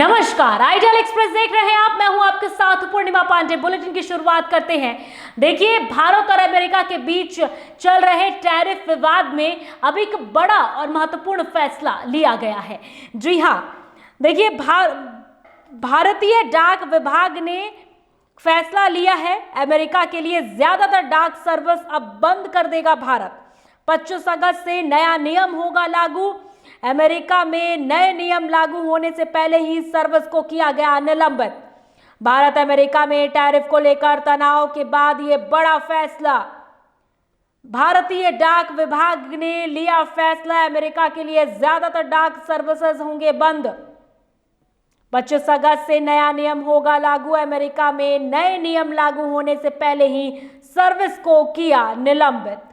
नमस्कार, ideal express देख रहे हैं आप। मैं हूं आपके साथ पूर्णिमा पांडे। बुलेटिन की शुरुआत करते हैं। देखिए, भारत और अमेरिका के बीच चल रहे टैरिफ विवाद में अब एक बड़ा और महत्वपूर्ण फैसला लिया गया है। जी हां, देखिए, भारतीय डाक विभाग ने फैसला लिया है। अमेरिका के लिए ज्यादातर डाक सर्विस अब बंद कर देगा भारत। 25 अगस्त से नया नियम होगा लागू। अमेरिका में नए नियम लागू होने से पहले ही सर्विस को किया गया निलंबित। भारत अमेरिका में टैरिफ को लेकर तनाव के बाद यह बड़ा फैसला। भारतीय डाक विभाग ने लिया फैसला, अमेरिका के लिए ज्यादातर डाक सर्विसेज होंगे बंद। 25 अगस्त से नया नियम होगा लागू। अमेरिका में नए नियम लागू होने से पहले ही सर्विस को किया निलंबित।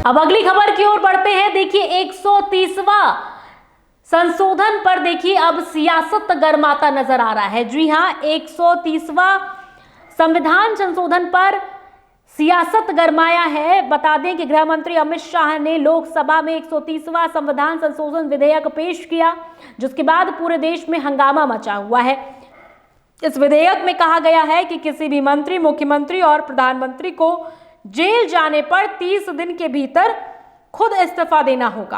अब अगली खबर की ओर बढ़ते हैं। देखिए, 130वां संशोधन पर देखिए अब सियासत गरमाता नजर आ रहा है। जी हां, 130वां संविधान संशोधन पर सियासत गरमाया है। बता दें कि गृह मंत्री अमित शाह ने लोकसभा में 130वां संविधान संशोधन विधेयक पेश किया, जिसके बाद पूरे देश में हंगामा मचा हुआ है। इस विधेयक में कहा गया है कि किसी भी मंत्री, मुख्यमंत्री और प्रधानमंत्री को जेल जाने पर 30 दिन के भीतर खुद इस्तीफा देना होगा।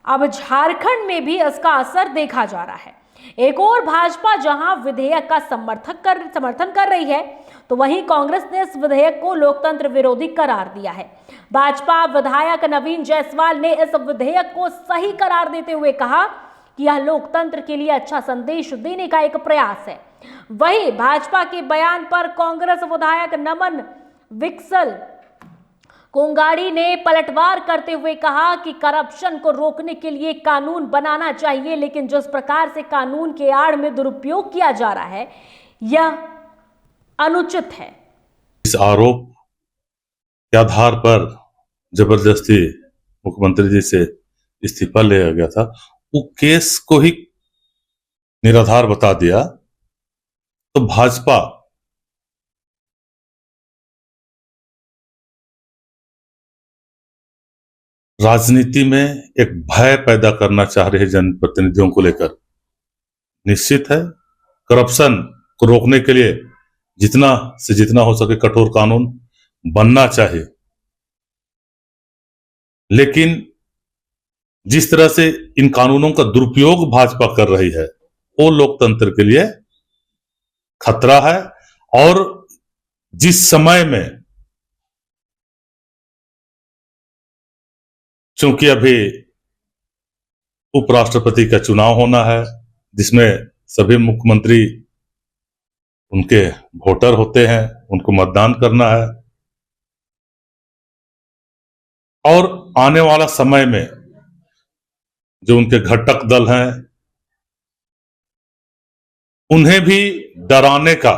अब झारखंड में भी इसका असर देखा जा रहा है। एक और भाजपा जहां विधेयक का समर्थन कर रही है, तो वहीं कांग्रेस ने इस विधेयक को लोकतंत्र विरोधी करार दिया है। भाजपा विधायक नवीन जायसवाल ने इस विधेयक को सही करार देते हुए कहा कि यह लोकतंत्र के लिए अच्छा संदेश देने का एक प्रयास है। वहीं भाजपा के बयान पर कांग्रेस विधायक नमन विकसल कोंगाड़ी ने पलटवार करते हुए कहा कि करप्शन को रोकने के लिए कानून बनाना चाहिए, लेकिन जिस प्रकार से कानून के आड़ में दुरुपयोग किया जा रहा है, यह अनुचित है। इस आरोप के आधार पर जबरदस्ती मुख्यमंत्री जी से इस्तीफा लिया गया था, वो केस को ही निराधार बता दिया। तो भाजपा राजनीति में एक भय पैदा करना चाह रहे जनप्रतिनिधियों को लेकर। निश्चित है, करप्शन को रोकने के लिए जितना से जितना हो सके कठोर कानून बनना चाहिए, लेकिन जिस तरह से इन कानूनों का दुरुपयोग भाजपा कर रही है, वो लोकतंत्र के लिए खतरा है। और जिस समय में, चूंकि अभी उपराष्ट्रपति का चुनाव होना है, जिसमें सभी मुख्यमंत्री उनके वोटर होते हैं, उनको मतदान करना है, और आने वाला समय में जो उनके घटक दल हैं, उन्हें भी डराने का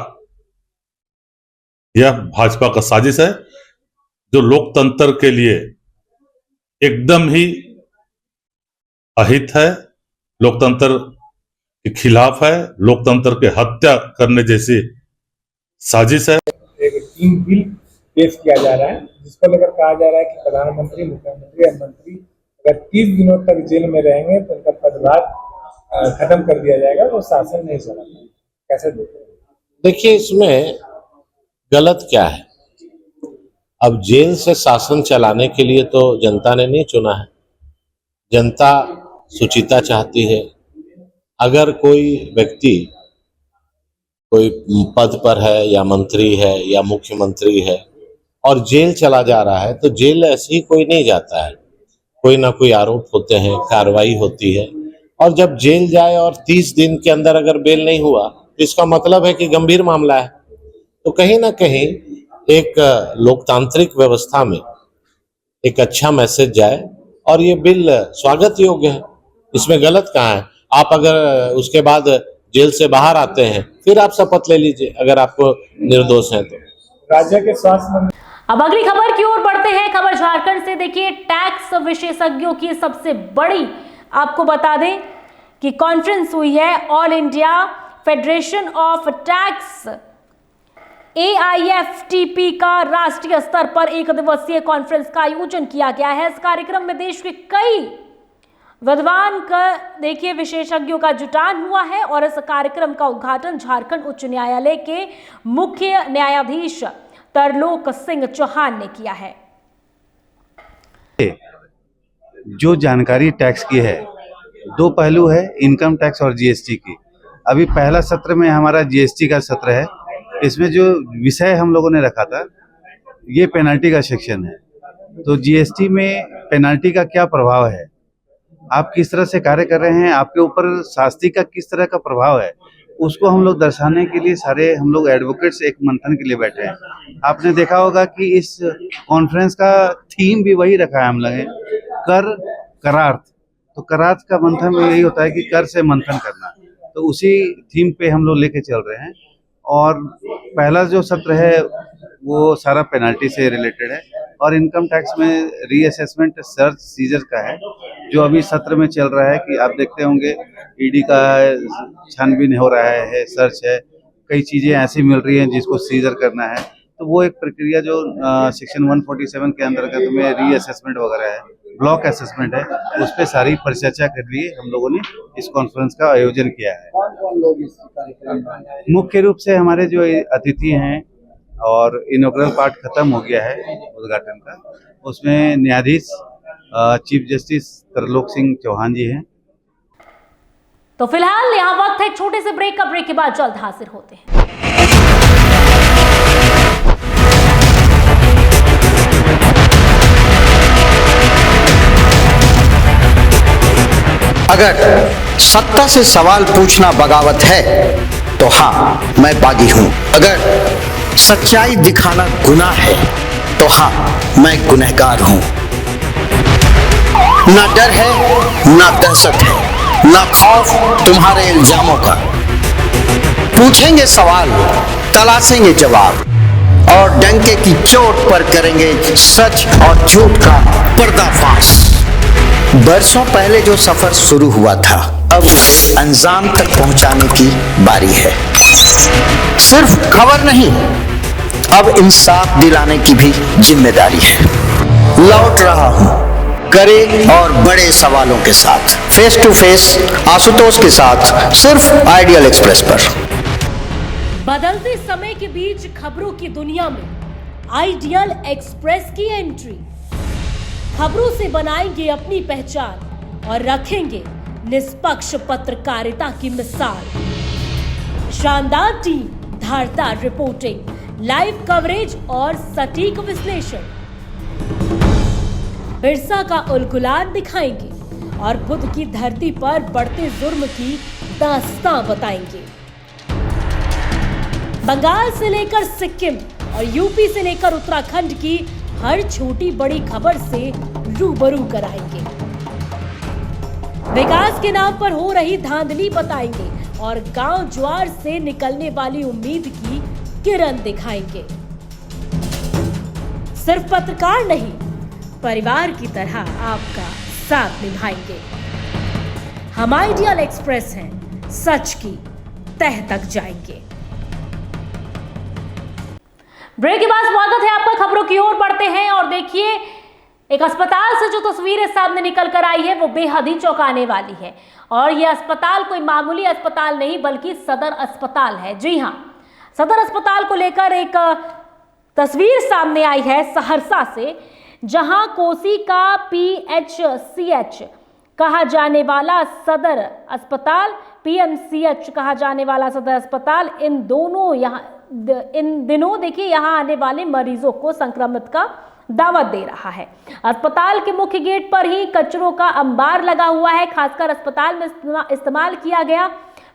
यह भाजपा का साजिश है, जो लोकतंत्र के लिए एकदम ही अहित है, लोकतंत्र के खिलाफ है, लोकतंत्र के हत्या करने जैसी साजिश है। एक 3 बिल पेश किया जा रहा है, जिसको लेकर कहा जा रहा है कि प्रधानमंत्री, मुख्यमंत्री और मंत्री अगर 30 दिनों तक जेल में रहेंगे तो उनका पदभार खत्म कर दिया जाएगा, वो शासन नहीं चला। कैसे देखते हैं? देखिए, इसमें गलत क्या है? अब जेल से शासन चलाने के लिए तो जनता ने नहीं चुना है। जनता सुचिता चाहती है। अगर कोई व्यक्ति कोई पद पर है या मंत्री है या मुख्यमंत्री है, और जेल चला जा रहा है, तो जेल ऐसे ही कोई नहीं जाता है, कोई ना कोई आरोप होते हैं, कार्रवाई होती है, और जब जेल जाए और 30 दिन के अंदर अगर बेल नहीं हुआ तो इसका मतलब है कि गंभीर मामला है। तो कहीं ना कहीं एक लोकतांत्रिक व्यवस्था में एक अच्छा मैसेज जाए और ये बिल स्वागत योग्य है, इसमें गलत कहाँ है। आप अगर उसके बाद जेल से बाहर आते हैं फिर आप शपथ ले लीजिए अगर आपको निर्दोष हैं तो। राज्य के स्वास्थ्य मंत्री अब अगली खबर की ओर बढ़ते हैं। खबर झारखंड से। देखिए, टैक्स विशेषज्ञों की सबसे बड़ी आपको बता दें कि कॉन्फ्रेंस हुई है। All India federation of tax AIFTP का राष्ट्रीय स्तर पर एक दिवसीय कॉन्फ्रेंस का आयोजन किया गया है। इस कार्यक्रम में देश के कई विद्वान का देखिए विशेषज्ञों का जुटान हुआ है और इस कार्यक्रम का उद्घाटन झारखंड उच्च न्यायालय के मुख्य न्यायाधीश तरलोक सिंह चौहान ने किया है। जो जानकारी टैक्स की है, दो पहलू है, इनकम टैक्स और जीएसटी की। अभी पहला सत्र में हमारा जीएसटी का सत्र है। इसमें जो विषय हम लोगों ने रखा था ये पेनल्टी का सेक्शन है। तो जीएसटी में पेनल्टी का क्या प्रभाव है, आप किस तरह से कार्य कर रहे हैं, आपके ऊपर शास्ति का किस तरह का प्रभाव है, उसको हम लोग दर्शाने के लिए सारे हम लोग एडवोकेट्स एक मंथन के लिए बैठे हैं। आपने देखा होगा कि इस कॉन्फ्रेंस का थीम भी वही रखा है हम लोग, कर करार्थ। तो करार्थ का मंथन में यही होता है कि कर से मंथन करना, तो उसी थीम पे हम लोग लेके चल रहे हैं। और पहला जो सत्र है वो सारा पेनल्टी से रिलेटेड है और इनकम टैक्स में रीअसेसमेंट सर्च सीजर का है, जो अभी सत्र में चल रहा है। कि आप देखते होंगे ईडी का छानबीन हो रहा है, सर्च है, कई चीज़ें ऐसी मिल रही हैं जिसको सीजर करना है। तो वो एक प्रक्रिया जो सेक्शन 147 के अंतर्गत में रीअसेसमेंट वगैरह है, ब्लॉक असेसमेंट है, उस पर सारी परिचर्चा के लिए हम लोगों ने इस कॉन्फ्रेंस का आयोजन किया है। कौन लोग इस कार्यक्रम में आए? मुख्य रूप से हमारे जो अतिथि हैं, और इनॉग्रल पार्ट खत्म हो गया है उद्घाटन का, उसमें न्यायाधीश चीफ जस्टिस तरलोक सिंह चौहान जी हैं। तो फिलहाल यहाँ वक्त है एक छोटे से ब्रेक का। ब्रेक के बाद जल्द हाजिर होते हैं। अगर सत्ता से सवाल पूछना बगावत है तो हाँ, मैं बागी हूं। अगर सच्चाई दिखाना गुनाह है तो हाँ, मैं गुनहगार हूं। ना डर है, ना दहशत है, ना खौफ तुम्हारे इल्जामों का। पूछेंगे सवाल, तलाशेंगे जवाब, और डंके की चोट पर करेंगे सच और झूठ का पर्दाफाश। बरसों पहले जो सफर शुरू हुआ था, अब उसे अंजाम तक पहुंचाने की बारी है। सिर्फ खबर नहीं, अब इंसाफ दिलाने की भी जिम्मेदारी है। लौट रहा हूं कड़े और बड़े सवालों के साथ, फेस टू फेस आशुतोष के साथ, सिर्फ आइडियल एक्सप्रेस पर। बदलते समय के बीच खबरों की दुनिया में आइडियल एक्सप्रेस की एंट्री। खबरों से बनाएंगे अपनी पहचान और रखेंगे निष्पक्ष पत्रकारिता की मिसाल। शानदार टीम, धारदार रिपोर्टिंग, लाइव कवरेज और सटीक विश्लेषण। बिरसा का उलगुलान दिखाएंगे और बुद्ध की धरती पर बढ़ते जुर्म की दास्तां बताएंगे। बंगाल से लेकर सिक्किम और यूपी से लेकर उत्तराखंड की हर छोटी बड़ी खबर से रूबरू कराएंगे। विकास के नाम पर हो रही धांधली बताएंगे और गांव ज्वार से निकलने वाली उम्मीद की किरण दिखाएंगे। सिर्फ पत्रकार नहीं, परिवार की तरह आपका साथ निभाएंगे। हम आइडियल एक्सप्रेस हैं, सच की तह तक जाएंगे। ब्रेक के बाद स्वागत है आपका। खबरों की ओर बढ़ते हैं और देखिए, एक अस्पताल से जो तस्वीरें सामने निकल कर आई है वो बेहद ही चौंकाने वाली है। और यह अस्पताल कोई मामूली अस्पताल नहीं बल्कि सदर अस्पताल है। जी हां, सदर अस्पताल को लेकर एक तस्वीर सामने आई है सहरसा से, जहां कोसी का PHCH कहा जाने वाला सदर अस्पताल, PMCH कहा जाने वाला सदर अस्पताल, इन दोनों यहाँ इन दिनों देखिए यहाँ आने वाले मरीजों को संक्रमित का दावत दे रहा है। अस्पताल के मुख्य गेट पर ही कचरों का अंबार लगा हुआ है। खासकर अस्पताल में इस्तेमाल किया गया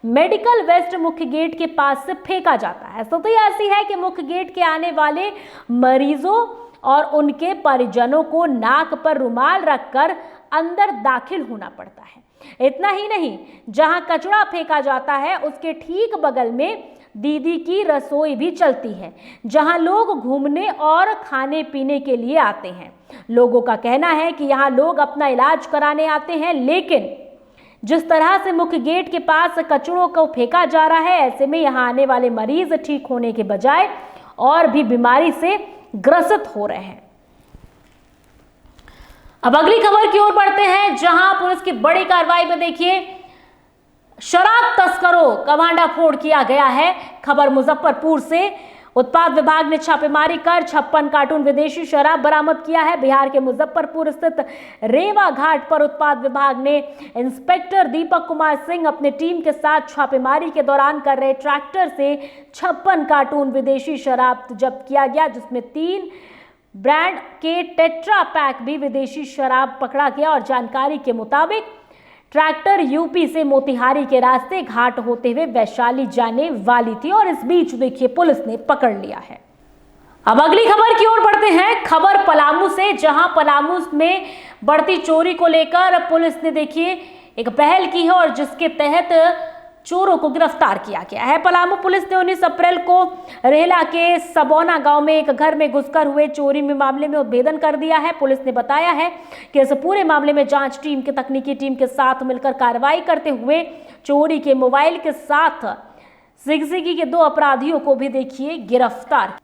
मेडिकल वेस्ट मुख्य गेट के पास से फेंका जाता है। स्थिति ऐसी है कि मुख्य गेट के आने वाले मरीजों और उनके परिजनों को नाक पर रुमाल रखकर अंदर दाखिल होना पड़ता है। इतना ही नहीं, जहां कचरा फेंका जाता है उसके ठीक बगल में दीदी की रसोई भी चलती है, जहां लोग घूमने और खाने पीने के लिए आते हैं। लोगों का कहना है कि यहां लोग अपना इलाज कराने आते हैं, लेकिन जिस तरह से मुख्य गेट के पास कचरों को फेंका जा रहा है, ऐसे में यहां आने वाले मरीज ठीक होने के बजाय और भी बीमारी से ग्रसित हो रहे हैं। अब अगली खबर की ओर बढ़ते हैं, जहां पुलिस की बड़ी कार्रवाई में देखिए शराब तस्करों का भांडाफोड़ किया गया है। खबर मुजफ्फरपुर से। उत्पाद विभाग ने छापेमारी कर 56 कार्टून विदेशी शराब बरामद किया है। बिहार के मुजफ्फरपुर स्थित रेवा घाट पर उत्पाद विभाग ने इंस्पेक्टर दीपक कुमार सिंह अपने टीम के साथ छापेमारी के दौरान कर रहे ट्रैक्टर से 56 कार्टून विदेशी शराब जब्त किया गया, जिसमें 3 ब्रांड के टेट्रा पैक भी विदेशी शराब पकड़ा गया। और जानकारी के मुताबिक ट्रैक्टर यूपी से मोतिहारी के रास्ते घाट होते हुए वैशाली जाने वाली थी और इस बीच देखिए पुलिस ने पकड़ लिया है। अब अगली खबर की ओर बढ़ते हैं। खबर पलामू से, जहां पलामू में बढ़ती चोरी को लेकर पुलिस ने देखिए एक पहल की है और जिसके तहत चोरों को गिरफ्तार किया गया है। पलामू पुलिस ने 19 अप्रैल को रेहला के सबौना गांव में एक घर में घुसकर हुए चोरी में मामले में उद्भेदन कर दिया है। पुलिस ने बताया है कि इस पूरे मामले में जांच टीम के तकनीकी टीम के साथ मिलकर कार्रवाई करते हुए चोरी के मोबाइल के साथ जिगजिगी के 2 अपराधियों को भी देखिए गिरफ्तार।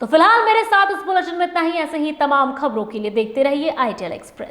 तो फिलहाल मेरे साथ इस बुलेटिन में इतना ही। ऐसे ही तमाम खबरों के लिए देखते रहिए ITL एक्सप्रेस।